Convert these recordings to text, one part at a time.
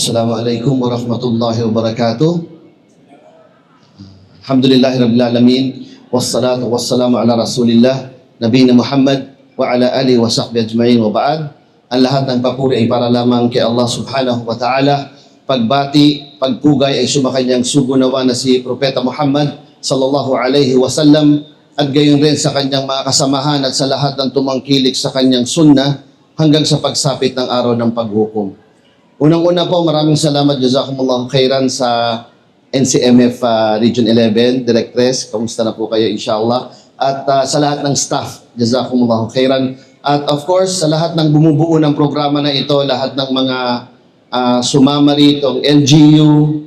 Assalamualaikum warahmatullahi wabarakatuh. Alhamdulillahi rabbil alamin. Wassalatu wassalamu ala rasulillah Nabiyina Muhammad wa ala alihi wa sahbihi ajma'in wa ba'd. Ang lahat ng papuri ay para lamang kay Allah subhanahu wa ta'ala. Pagbati, pagpugay ay sumakanyang sugunawa na si Propeta Muhammad sallallahu alaihi wasallam at gayon rin sa kanyang mga kasamahan at sa lahat ng tumangkilik sa kanyang sunnah hanggang sa pagsapit ng araw ng paghukom. Unang-una po, maraming salamat, jazakumullahu khairan sa NCMF Region 11, Directress. Kamusta na po kayo, inshallah. At sa lahat ng staff, jazakumullahu khairan. At of course, sa lahat ng bumubuo ng programa na ito, lahat ng mga sumama rito, LGU,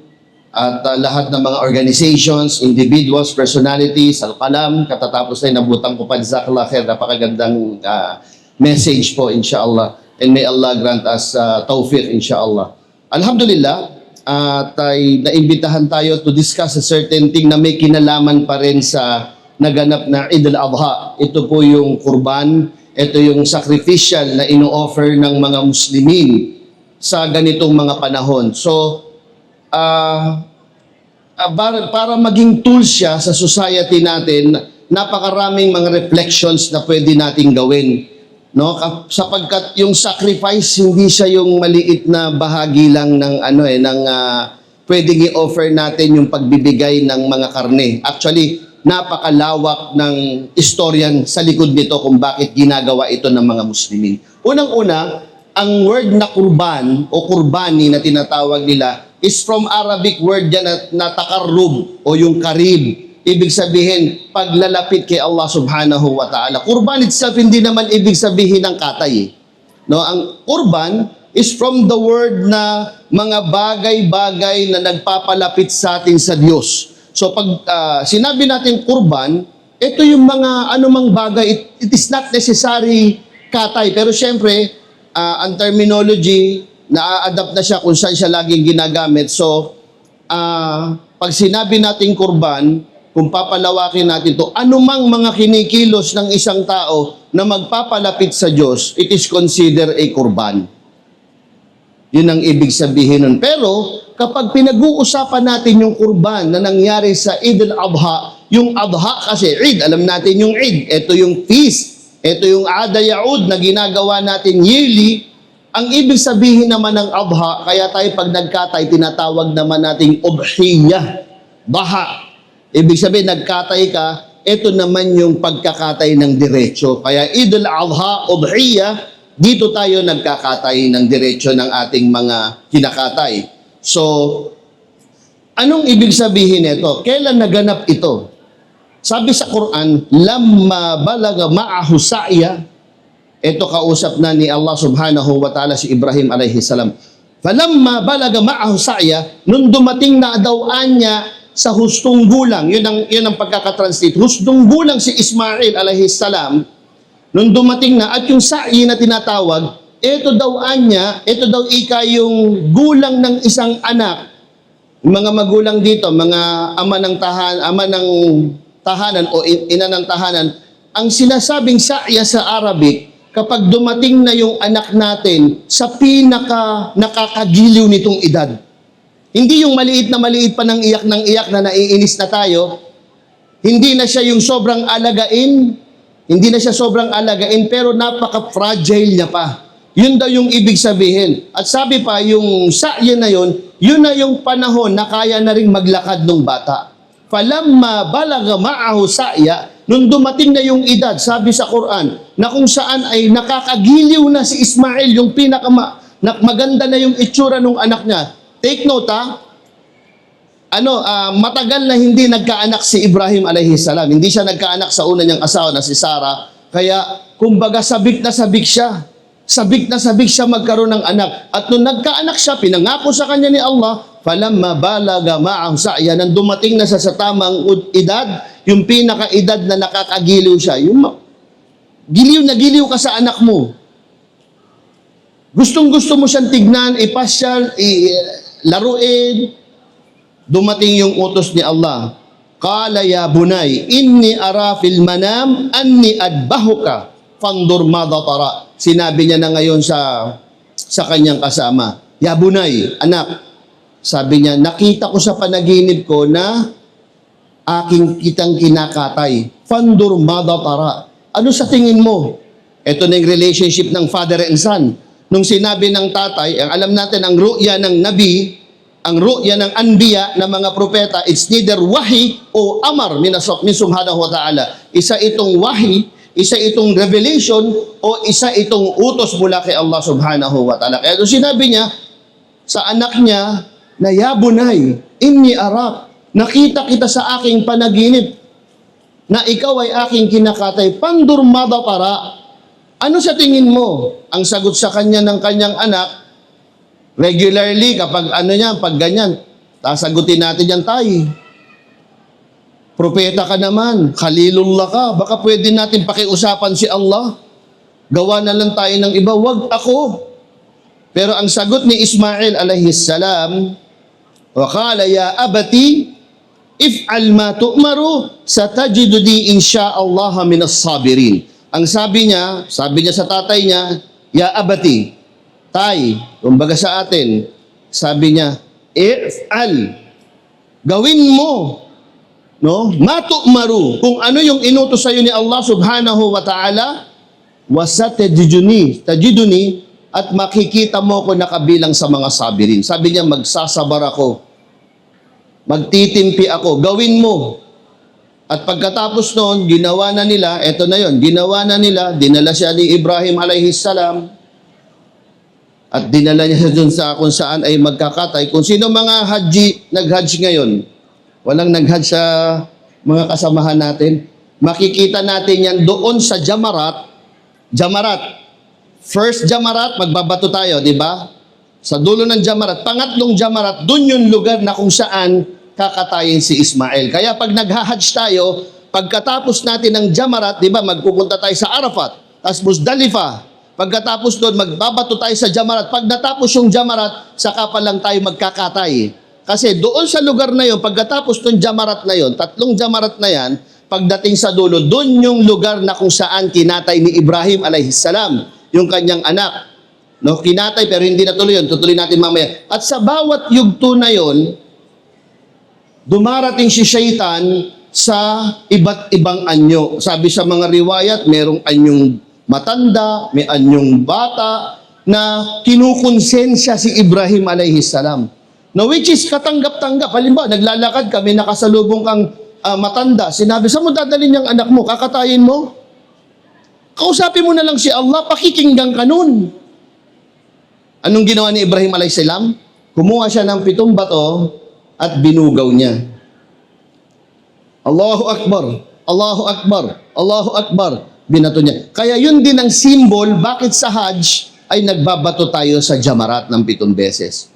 at lahat ng mga organizations, individuals, personalities, Al-Qalam, katatapos na inabutang ko pa, jazakallah khair, napakagandang message po, inshallah. And may Allah grant us tawfiq, inshallah. Alhamdulillah, ay naimbitahan tayo to discuss a certain thing na may kinalaman pa rin sa naganap na Eid al-Adha. Ito po yung kurban, ito yung sacrificial na ino-offer ng mga Muslimin sa ganitong mga panahon. So, para maging tool siya sa society natin, napakaraming mga reflections na pwede nating gawin. No, sapagkat yung sacrifice hindi siya yung maliit na bahagi lang ng pwedeng i-offer natin yung pagbibigay ng mga karne. Actually, napakalawak ng istoryan sa likod nito kung bakit ginagawa ito ng mga Muslimin. Unang-una, ang word na kurban o kurbani na tinatawag nila is from Arabic word yan na takarrub o yung karib. Ibig sabihin, paglalapit kay Allah subhanahu wa ta'ala. Kurban itself, hindi naman ibig sabihin ng katay. No? Ang kurban is from the word na mga bagay-bagay na nagpapalapit sa atin sa Diyos. So pag sinabi natin kurban, ito yung mga anumang bagay, it is not necessary katay. Pero syempre, ang terminology, na-adapt na siya kung saan siya laging ginagamit. So, pag sinabi natin kurban, kung papalawakin natin ito, anumang mga kinikilos ng isang tao na magpapalapit sa Diyos, it is considered a kurban. Yun ang ibig sabihin nun. Pero, kapag pinag-uusapan natin yung kurban na nangyari sa Eid al-Adha, yung Adha kasi Eid, alam natin yung Eid, ito yung feast, ito yung Ada Yaud na ginagawa natin yearly. Ang ibig sabihin naman ng Adha, kaya tayo pag nagkatay, tinatawag naman nating Udhiyah, Baha. Ibig sabihin, nagkatay ka, ito naman yung pagkakatay ng diretso. Kaya Eid al-Adha, Udhiyah, dito tayo nagkakatay ng diretso ng ating mga kinakatay. So, anong ibig sabihin nito? Kailan naganap ito? Sabi sa Quran, lamma balaga ma'ahu sa'ya, ito kausap na ni Allah subhanahu wa ta'ala si Ibrahim alayhi salam. Falamma balaga ma'ahu sa'ya, nung dumating na dawaan niya sa hustong gulang, yun ang pagkakatranslate. Hustong gulang si Ismail alayhi salam, nung dumating na, at yung sa'i na tinatawag, ito daw ika yung gulang ng isang anak. Yung mga magulang dito, mga ama ng tahanan o ina ng tahanan, ang sinasabing sa'ya sa Arabic, kapag dumating na yung anak natin sa pinaka nakakagiliw nitong edad. Hindi yung maliit pa ng iyak na naiinis na tayo. Hindi na siya yung sobrang alagain. Hindi na siya sobrang alagain, pero napaka-fragile niya pa. Yun daw yung ibig sabihin. At sabi pa, yung sa'ya na yun na yung panahon na kaya na rin maglakad ng bata. Falamma balaga ma'ahu sa'ya, nung dumating na yung edad, sabi sa Quran, na kung saan ay nakakagiliw na si Ismail, yung maganda na yung itsura ng anak niya. Take note matagal na hindi nagkaanak si Ibrahim alayhi salam. Hindi siya nagkaanak sa una niyang asawa na si Sarah. Kaya, kumbaga, sabik na sabik siya. Sabik na sabik siya magkaroon ng anak. At nung nagkaanak siya, pinangako sa kanya ni Allah, falamma balaga ma'ahu sa'ya, nang dumating na sa tamang edad, yung pinaka-edad na nakakagiliw siya, yung giliw na giliw ka sa anak mo. Gustong-gusto mo siyang tignan, ipasyal, laruin, dumating yung utos ni Allah. Qala ya bunay, inni ara fil manam anni adbahuka fandur madha tara. Sinabi niya na ngayon sa kanyang kasama, Ya bunay, anak, sabi niya, nakita ko sa panaginip ko na aking kitang kinakatay. Fandur mada tara. Ano sa tingin mo? Ito na yung relationship ng father and son. Nung sinabi ng tatay, ang alam natin, ang ru'ya ng nabi, ang ru'ya ng anbiya, ng mga propeta, it's neither wahi o amar min subhanahu wa ta'ala. Isa itong wahi, isa itong revelation, o isa itong utos mula kay Allah subhanahu wa ta'ala. Kaya doon sinabi niya, sa anak niya, na ya bunay, inni arak, nakita kita sa aking panaginip, na ikaw ay aking kinakatay, pandur mada para. Ano sa tingin mo? Ang sagot sa kanya ng kanyang anak, regularly, kapag ano niya, pag ganyan, sasagutin natin yan, tay. Propeta ka naman, Khalilullah ka, baka pwede natin pakiusapan si Allah. Gawa na lang tayo ng iba, wag ako. Pero ang sagot ni Ismail alayhis salam, wa qala ya abati, if'al ma tu'maru, satajiduni insyaallah minas sabirin. Ang sabi niya sa tatay niya, ya abati, tay, kumbaga sa atin, sabi niya, if'al, gawin mo, no? Matu'maru, kung ano yung inutos sa iyo ni Allah subhanahu wa ta'ala, tajiduni, at makikita mo ko nakabilang sa mga sabirin. Sabi niya, magsasabar ako, magtitimpi ako, gawin mo. At pagkatapos noon, ginawa na nila, eto na yon, ginawa na nila, dinala siya ni Ibrahim alayhis salam, at dinala niya dun sa kung saan ay magkakatay. Kung sino mga haji, nag-hajj ngayon, walang nag-hajj sa mga kasamahan natin, makikita natin yan doon sa Jamarat. First Jamarat, magbabato tayo, di ba? Sa dulo ng Jamarat. Pangatlong Jamarat, dun yung lugar na kung saan kakatayin si Ismail. Kaya pag nag-hajj tayo, pagkatapos natin ng Jamarat, di ba, magpupunta tayo sa Arafat, tas Muzdalifah. Pagkatapos doon, magbabato tayo sa Jamarat. Pag natapos yung Jamarat, saka pa lang tayo magkakatay. Kasi doon sa lugar na yon, pagkatapos ng Jamarat na yon, 3 Jamarat na yan, pagdating sa dulo, doon yung lugar na kung saan kinatay ni Ibrahim alayhis salam, yung kanyang anak. No, kinatay pero hindi natuloy yun. Tutuloy natin mamaya. At sa bawat yugto na yon, dumarating si Shaitan sa iba't ibang anyo. Sabi sa mga riwayat, merong anyong matanda, may anyong bata, na kinukonsensya si Ibrahim alayhis salam. No, which is katanggap-tanggap. Halimbawa, naglalakad kami, nakasalubong kang matanda. Sinabi, saan mo dadalhin yung anak mo? Kakatayin mo? Kausapin mo na lang si Allah, pakikinggan ka nun. Anong ginawa ni Ibrahim alayhis salam? Kumuha siya ng 7 bato at binugaw niya. Allahu Akbar, Allahu Akbar, Allahu Akbar. Binato niya. Kaya yun din ang symbol bakit sa Hajj ay nagbabato tayo sa Jamarat ng 7 beses.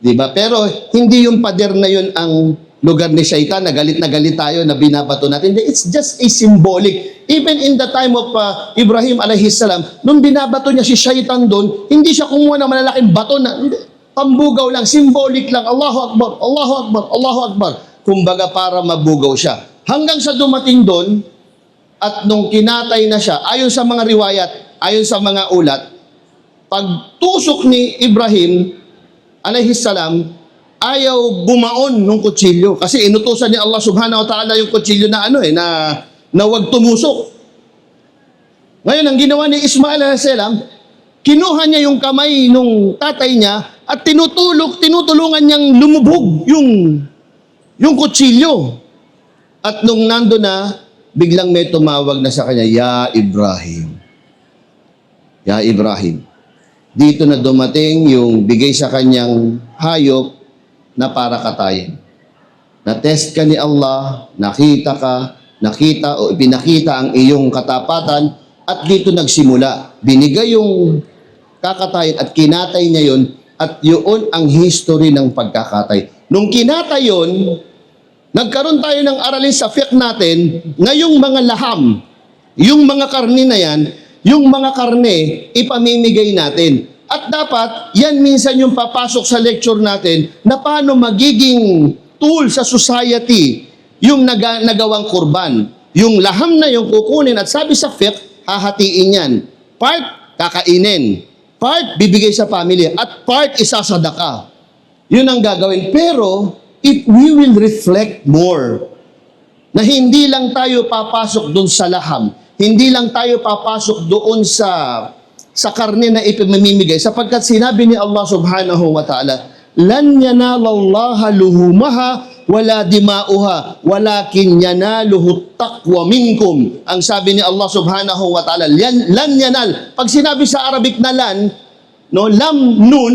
Diba? Pero hindi yung pader na yun ang lugar ni Shaitan, na galit tayo na binabato natin. It's just a symbolic. Even in the time of Ibrahim alayhis salam, nung binabato niya si Shaitan doon, hindi siya kumuha ng malalaking bato na, pambugaw lang, symbolic lang, Allahu Akbar, Allahu Akbar, Allahu Akbar. Kumbaga para mabugaw siya. Hanggang sa dumating doon, at nung kinatay na siya, ayon sa mga riwayat, ayon sa mga ulat, pagtusok ni Ibrahim alayhis salam, ayaw bumaon ng kutsilyo. Kasi inutusan ni Allah subhanahu wa ta'ala yung kutsilyo na na wag tumusok. Ngayon, ang ginawa ni Ismail alayhis salam, kinuha niya yung kamay nung tatay niya at tinutulungan niyang lumubog yung kutsilyo. At nung nando na, biglang may tumawag na sa kanya, Ya Ibrahim. Ya Ibrahim. Dito na dumating yung bigay sa kanyang hayop na para katayin. Na-test ka ni Allah, nakita o ipinakita ang iyong katapatan, at dito nagsimula. Binigay yung kakatayin at kinatay niya yun, at yun ang history ng pagkakatay. Nung kinatay yun, nagkaroon tayo ng aralin sa fiqh natin, ngayong mga laham, yung mga karne na yan, yung mga karne, ipamimigay natin. At dapat, yan minsan yung papasok sa lecture natin, na paano magiging tool sa society yung nagawang kurban. Yung laham na yung kukunin, at sabi sa fiqh, hahatiin yan. Part, kakainin. Part bibigay sa family at part isasadaka. Yun ang gagawin. Pero if we will reflect more, na hindi lang tayo papasok doon sa laham, hindi lang tayo papasok doon sa karne na ipamimigay, sapagkat sinabi ni Allah subhanahu wa ta'ala, lan yanalallaha luhumaha wala dimauha walakin yanaluhu taqwa minkum. Ang sabi ni Allah subhanahu wa ta'ala, lan yanal. Pag sinabi sa Arabic na lan, no, lam nun,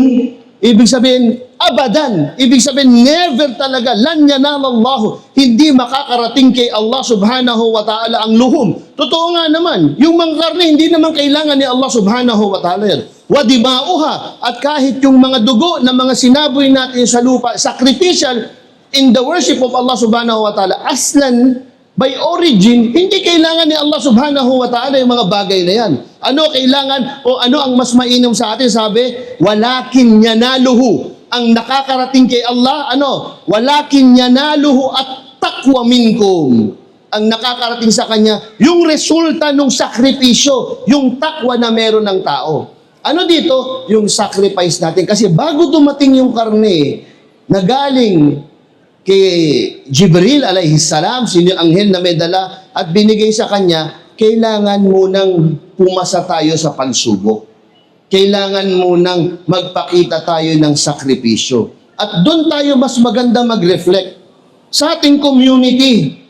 ibig sabihin abadan, ibig sabihin never talaga, lan yanalallahu, hindi makakarating kay Allah subhanahu wa ta'ala ang luhum. Totoo nga naman, yung mga karne hindi naman kailangan ni Allah subhanahu wa ta'ala yan. Wa dimauha, at kahit yung mga dugo na mga sinaboy natin sa lupa, sacrificial in the worship of Allah subhanahu wa ta'ala, aslan, by origin, hindi kailangan ni Allah subhanahu wa ta'ala yung mga bagay na yan. Ano kailangan o ano ang mas mainam sa atin? Sabi, walakin yanaluhu, ang nakakarating kay Allah, ano? Walakin yanaluhu at taqwa minkum. Ang nakakarating sa kanya, yung resulta ng sakripisyo, yung takwa na meron ng tao. Ano dito? Yung sacrifice natin. Kasi bago dumating yung karne na galing kay Jibril alayhi salam, sino yung anghel na may dala at binigay sa kanya, kailangan munang pumasa tayo sa pagsubok. Kailangan munang magpakita tayo ng sakripisyo. At doon tayo mas maganda mag-reflect sa ating community.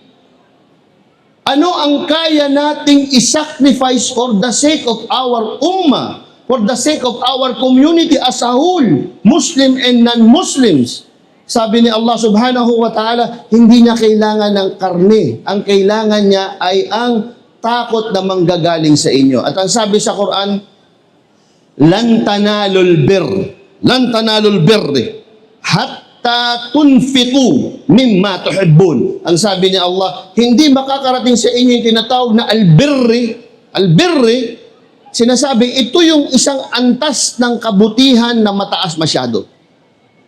Ano ang kaya nating isacrifice for the sake of our ummah, for the sake of our community as a whole, Muslim and non-Muslims? Sabi ni Allah subhanahu wa ta'ala, hindi niya kailangan ng karne. Ang kailangan niya ay ang takot na manggagaling sa inyo. At ang sabi sa Quran, lan tanalul birri hatta tunfiqu mimma tuhibbun. Ang sabi ni Allah, hindi makakarating sa inyo yung tinatawag na albirri, sinasabi, ito yung isang antas ng kabutihan na mataas masyado.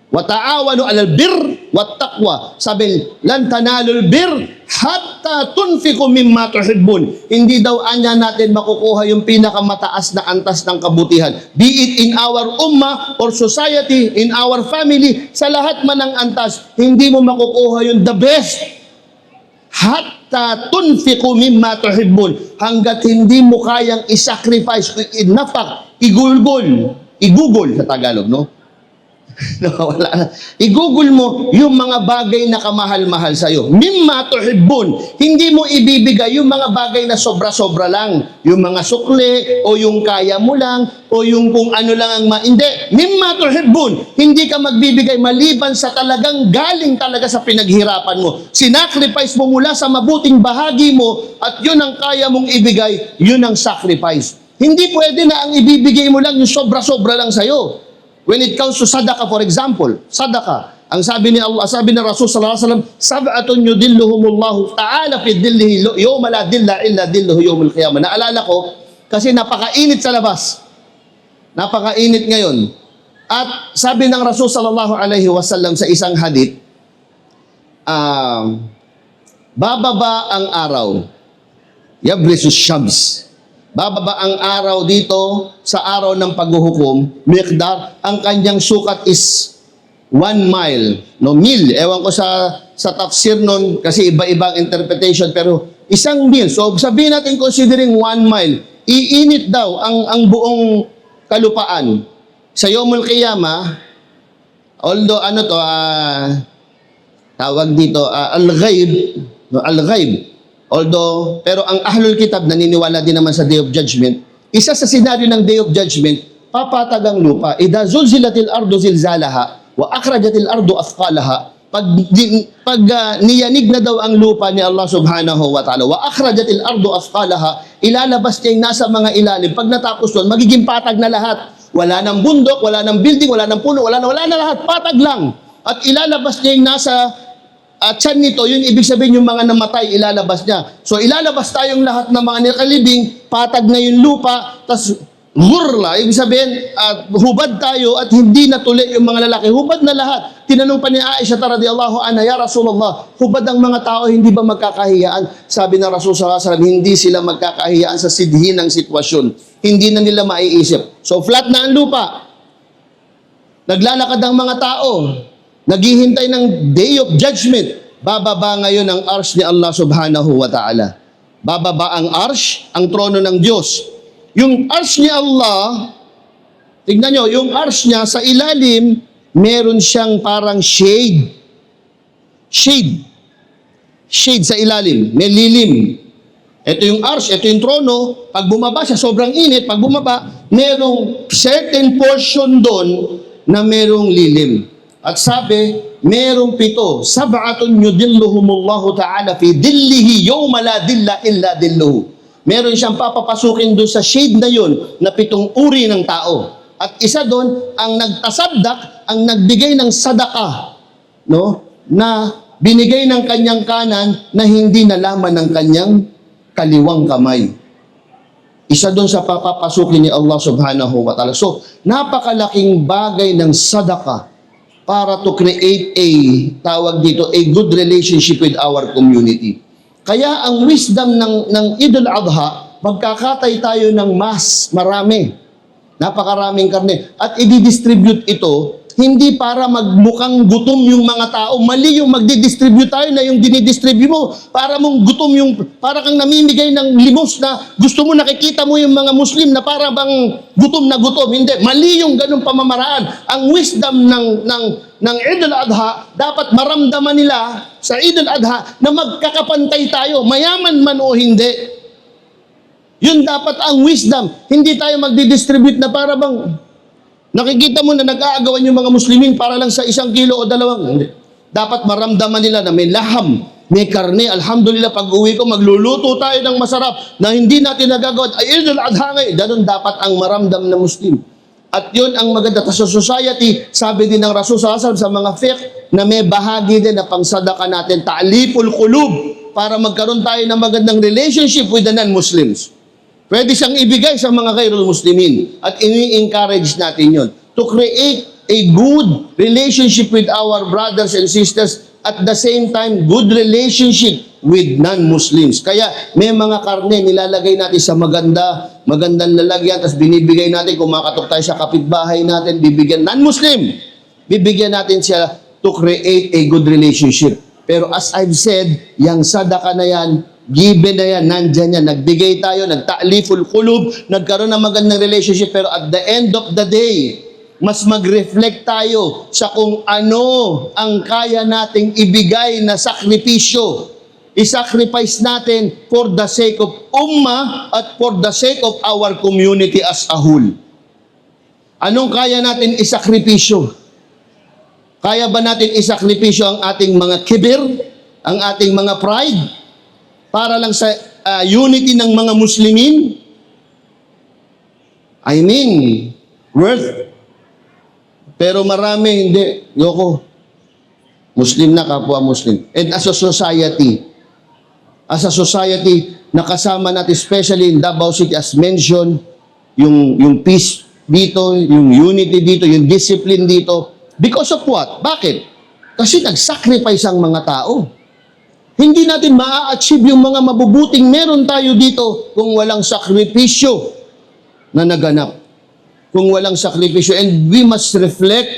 Wa ta'awanu 'alal birr wat taqwa. Sabi, lan tanalul birr hatta tunfiqu mimma tuhibbun. Hindi daw anya natin makukuha yung pinakamataas na antas ng kabutihan. Be it in our ummah or society, in our family, sa lahat man ng antas, hindi mo makukuha yung the best. Hatta tunfiqu mimma tuhibbun. Hanggat hindi mo kayang isacrifice, inafak, igugol sa Tagalog, no? Wala na. I-google mo yung mga bagay na kamahal-mahal sa'yo. Mimma tuhibbun. Hindi mo ibibigay yung mga bagay na sobra-sobra lang. Yung mga sukle, o yung kaya mo lang, o yung kung ano lang ang hindi. Mimma tuhibbun. Hindi ka magbibigay maliban sa talagang galing talaga sa pinaghirapan mo. Sinacrifice mo mula sa mabuting bahagi mo, at yun ang kaya mong ibigay, yun ang sacrifice. Hindi pwede na ang ibibigay mo lang yung sobra-sobra lang sa'yo. When it comes to sadaqah, for example, sadaqah, ang sabi ni Allah, sabi ni Rasul sallallahu alaihi wasallam, sab'atun yudilluhumullahu ta'ala fi dhillihi yawma la dhilla illa dhilluhu yawmul qiyamah. Naalala ko kasi napakainit sa labas. Napakainit ngayon. At sabi ng Rasul sallallahu alaihi wasallam sa isang hadith, bababa ang araw. Yabrisus shams. Bababa ang araw dito sa araw ng paghuhukom, miqdar, ang kanyang sukat is 1 mile, no, mil. Ewan ko sa tafsir nun, kasi iba-ibang interpretation, pero 1 mil. So sabihin natin considering 1 mile, iinit daw ang buong kalupaan. Sa Yawmul Qiyamah, although tawag dito, al-ghaib, no, al-ghaib. Although, pero ang Ahlul Kitab naniniwala din naman sa Day of Judgment. Isa sa senaryo ng Day of Judgment, papatag ang lupa. Idha zulzilatil ardu zilzalaha wa akhrajatil ardu athqalaha. Pag niyanig na daw ang lupa ni Allah subhanahu wa ta'ala, wa akhrajatil ardu athqalaha, ilalabas niya yung nasa mga ilalim. Pag natapos doon, magiging patag na lahat. Wala nang bundok, wala nang building, wala nang puno, wala na lahat. Patag lang. At ilalabas niya yung nasa tiyan nito, yun ibig sabihin yung mga namatay, ilalabas niya. So ilalabas tayong lahat ng mga nakalibing, patag na yung lupa, tas Ghurla, ibig sabihin, hubad tayo at hindi natuloy yung mga lalaki. Hubad na lahat. Tinanong pa ni Aisha radhiyallahu anha, "Ya Rasulullah, hubad ang mga tao, hindi ba magkakahiyaan?" Sabi ng Rasul sallallahu alaihi wasallam, hindi sila magkakahiyaan sa sidhi ng sitwasyon. Hindi na nila maiisip. So flat na ang lupa. Naglalakad ang mga tao. Naghihintay ng day of judgment. Bababa ngayon ang arsh ni Allah subhanahu wa ta'ala. Bababa ang arsh, ang trono ng Diyos. Yung arsh ni Allah, tignan nyo, yung arsh niya sa ilalim, meron siyang parang shade. Shade. Shade sa ilalim. May lilim. Ito yung arsh, ito yung trono. Pag bumaba siya, sobrang init. Pag bumaba, merong certain portion doon na merong lilim. At sabi, merong 7. Sab'atun yudilluhumullahu ta'ala fi dillihi yawma la dilla illa dilluhu. Meron siyang papapasukin doon sa shade na yun na 7 uri ng tao. At isa doon, ang nagtasaddak, ang nagbigay ng sadaka, no? Na binigay ng kanyang kanan na hindi nalaman ng kanyang kaliwang kamay. Isa doon sa papapasukin ni Allah subhanahu wa ta'ala. So, napakalaking bagay ng sadaka para to create a, tawag dito, a good relationship with our community. Kaya ang wisdom ng Idul Adha, magkakatay tayo ng marami. Napakaraming karne. At i-distribute ito, hindi para magmukhang gutom yung mga tao. Mali yung magdi-distribute tayo na yung dinidistribute mo. Para mong gutom para kang namimigay ng limos na gusto mo nakikita mo yung mga Muslim na para bang gutom na gutom. Hindi. Mali yung ganung pamamaraan. Ang wisdom ng Idul Adha, dapat maramdaman nila sa Idul Adha na magkakapantay tayo, mayaman man o hindi. Yun dapat ang wisdom. Hindi tayo magdi-distribute na para bang nakikita mo na nag-aagawan yung mga Muslimin para lang sa 1 kilo o 2. Hindi. Dapat maramdaman nila na may laham, may karne. Alhamdulillah, pag uwi ko, magluluto tayo ng masarap na hindi natin nagagawa. Ay, Idul Adha ngayon. Ganun dapat ang maramdam na Muslim. At yun ang maganda sa society. Sabi din ng Rasul sallallahu alaihi wasallam sa mga fiqh na may bahagi din na pangsadaka natin, ta'liful qulub, para magkaroon tayo ng magandang relationship with the non-Muslims. Pwede siyang ibigay sa mga Ghairul Muslimin. At ini-encourage natin yun. To create a good relationship with our brothers and sisters, at the same time, good relationship with non-Muslims. Kaya may mga karne nilalagay natin sa magandang lalagyan, tapos binibigay natin, kumakatok tayo sa kapitbahay natin, bibigyan non-Muslim. Bibigyan natin siya to create a good relationship. Pero as I've said, yung sadaka na yan, given na yan, nandyan yan. Nagbigay tayo, nagta'liful qulub, nagkaroon ng magandang relationship, pero at the end of the day, mas mag-reflect tayo sa kung ano ang kaya nating ibigay na sakripisyo. I-sacrifice natin for the sake of ummah at for the sake of our community as a whole. Anong kaya natin isakripisyo? Kaya ba natin isakripisyo ang ating mga kibir, ang ating mga pride, para lang sa unity ng mga Muslimin? I mean, worth. Pero marami hindi. Yoko. Muslim na, kapwa Muslim. And as a society, nakasama natin, especially in Davao City, as mentioned, yung peace dito, yung unity dito, yung discipline dito. Because of what? Bakit? Kasi nag-sacrifice ang mga tao. Hindi natin maa-achieve yung mga mabubuting meron tayo dito kung walang sakripisyo na naganap. Kung walang sakripisyo. And we must reflect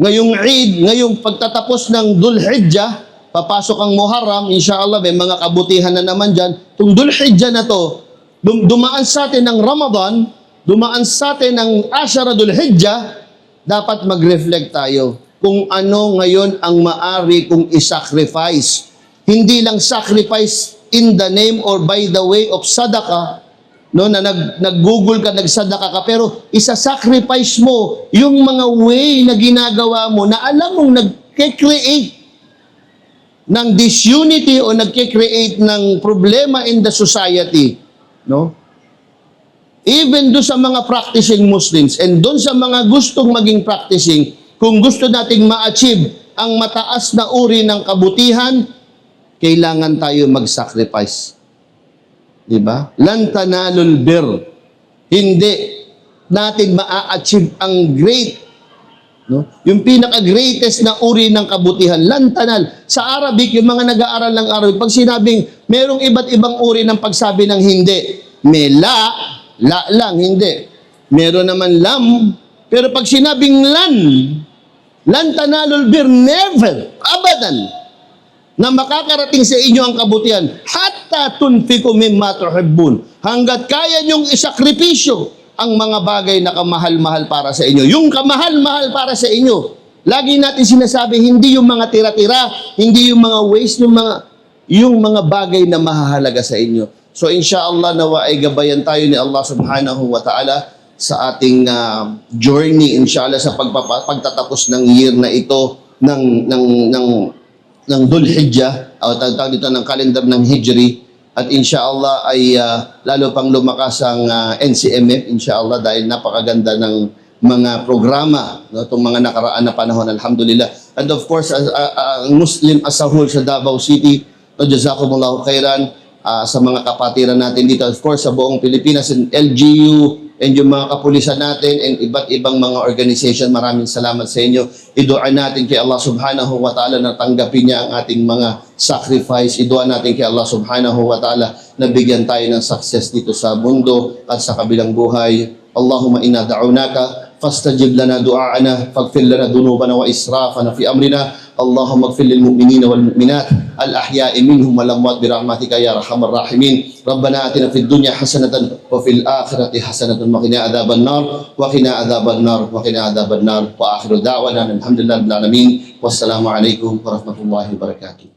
ngayong Eid, ngayong pagtatapos ng Dhul Hijjah, papasok ang Muharram, inshallah may mga kabutihan na naman dyan. Itong Dhul Hijjah na to, dumaan sa atin ng Ramadan, dumaan sa atin ng Ashara Dhul Hijjah, dapat mag-reflect tayo kung ano ngayon ang maari kong isacrifice. Hindi lang sacrifice in the name or by the way of sadaqah, no, na nag-google ka, nagsadaka ka, pero isa-sacrifice mo yung mga way na ginagawa mo na alam mong nag-create ng disunity o nag-create ng problema in the society, no? Even do sa mga practicing Muslims and doon sa mga gustong maging practicing, kung gusto nating ma-achieve ang mataas na uri ng kabutihan, kailangan tayo mag-sacrifice. Diba? Lan tanalul bir Hindi natin maa-achieve ang great, no? Yung pinaka-greatest na uri ng kabutihan, lantanal. Sa Arabic, yung mga nag-aaral ng Arabic, pag sinabing merong iba't ibang uri ng pagsabi ng hindi, may la lang, hindi. Meron naman lam, pero pag sinabing lan tanalul bir, never, abadan, na makakarating sa inyo ang kabutihan, hatta tunfiku mimma tuhibbun, hanggat kaya nyong isakripisyo ang mga bagay na kamahal-mahal para sa inyo. Yung kamahal-mahal para sa inyo, lagi natin sinasabi, hindi yung mga tira-tira, hindi yung mga waste, yung mga bagay na mahahalaga sa inyo. So inshallah, nawa ay gabayan tayo ni Allah subhanahu wa ta'ala sa ating journey, inshallah, sa pagtatapos ng year na ito ng Dhul Hijjah, o tawag dito ng calendar ng Hijri, at inshallah ay lalo pang lumakas ang NCMF, inshallah, dahil napakaganda ng mga programa, no, itong mga nakaraan na panahon, alhamdulillah. And of course, Muslim as a whole sa Davao City, no, jazakumullahu khairan, sa mga kapatiran natin dito, of course, sa buong Pilipinas, and LGU, and yung mga kapulisan natin, and iba't ibang mga organization, maraming salamat sa inyo. Idua natin kay Allah subhanahu wa ta'ala na tanggapin niya ang ating mga sacrifice. Idua natin kay Allah subhanahu wa ta'ala na bigyan tayo ng success dito sa mundo at sa kabilang buhay. Allahumma inna da'unaka fastajib lana du'aana faghfir lana dhunubana wa israfana fi amrina. Allahumma ighfir lil mu'minina wal mu'minat al ahya'i minhum wal amwat bi rahmatika ya arhamar rahimin. Rabbana atina fid dunya hasanatan wa fil akhirati hasanatan wa qina adzaban nar wa qina adzaban nar wa qina adzaban nar wa akhiru da'wana alhamdulillahi rabbil alamin. Wassalamu alaikum warahmatullahi wabarakatuh.